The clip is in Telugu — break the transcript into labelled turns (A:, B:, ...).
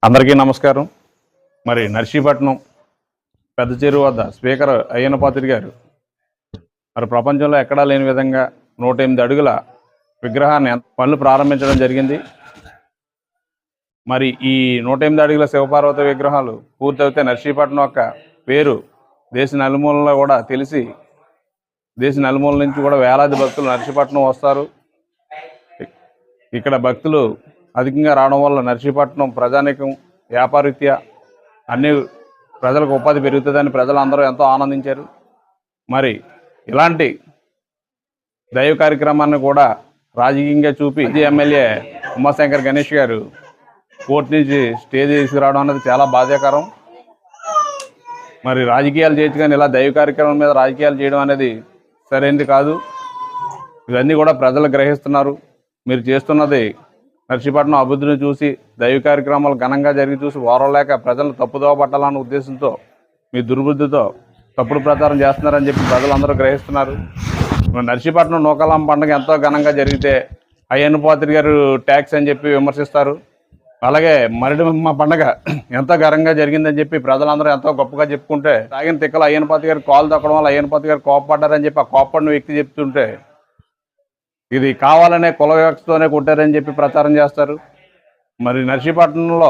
A: అందరికీ నమస్కారం. మరి నర్సీపట్నం పెద్ద చెరువు వద్ద స్పీకర్ అయ్యన్న పాత్రుడు గారు మరి ప్రపంచంలో ఎక్కడా లేని విధంగా 108 అడుగుల విగ్రహాన్ని పనులు ప్రారంభించడం జరిగింది. మరి ఈ 108 అడుగుల శివపార్వతి విగ్రహాలు పూర్తయితే నర్సీపట్నం యొక్క పేరు దేశ నలుమూలలో కూడా తెలిసి దేశ నలుమూల నుంచి కూడా వేలాది భక్తులు నర్సీపట్నం వస్తారు. ఇక్కడ భక్తులు అధికంగా రావడం వల్ల నర్సీపట్నం ప్రజానీకం వ్యాపారరీత్యా అన్ని ప్రజలకు ఉపాధి పెరుగుతుందని ప్రజలందరూ ఎంతో ఆనందించారు. మరి ఇలాంటి దైవ కార్యక్రమాన్ని కూడా రాజకీయంగా చూపి ఎమ్మెల్యే ఉమాశంకర్ గణేష్ గారు కోర్టు నుంచి స్టేజ్ తీసుకురావడం అనేది చాలా బాధాకరం. మరి రాజకీయాలు చేయొచ్చు కానీ ఇలా దైవ కార్యక్రమం మీద రాజకీయాలు చేయడం అనేది సరైనది కాదు. ఇవన్నీ కూడా ప్రజలు గ్రహిస్తున్నారు. మీరు చేస్తున్నది నర్సీపట్నం అభివృద్ధిని చూసి దైవ కార్యక్రమాలు ఘనంగా జరిగి చూసి ఓరలేక ప్రజలను తప్పుదోవ పట్టాలన్న ఉద్దేశంతో మీ దుర్బుద్ధితో తప్పుడు ప్రచారం చేస్తున్నారని చెప్పి ప్రజలందరూ గ్రహిస్తున్నారు. నర్సీపట్నం నూకాలం పండుగ ఎంతో ఘనంగా జరిగితే అయ్యన్న పాత్రుడు గారు ట్యాక్స్ అని చెప్పి విమర్శిస్తారు. అలాగే మరిడమ్మ పండుగ ఎంతో ఘనంగా జరిగిందని చెప్పి ప్రజలందరూ ఎంతో గొప్పగా చెప్పుకుంటే తాగిన తిక్కలు అయ్యన్న పాత్రుడు గారు కాలు తక్కడం వల్ల అయ్యన్న పాత్రుడు గారు కోపపడ్డారని చెప్పి ఆ కోపడిన వ్యక్తి చెప్తుంటే ఇది కావాలనే కుల వ్యవస్థతోనే కొట్టారని చెప్పి ప్రచారం చేస్తారు. మరి నర్సీపట్నంలో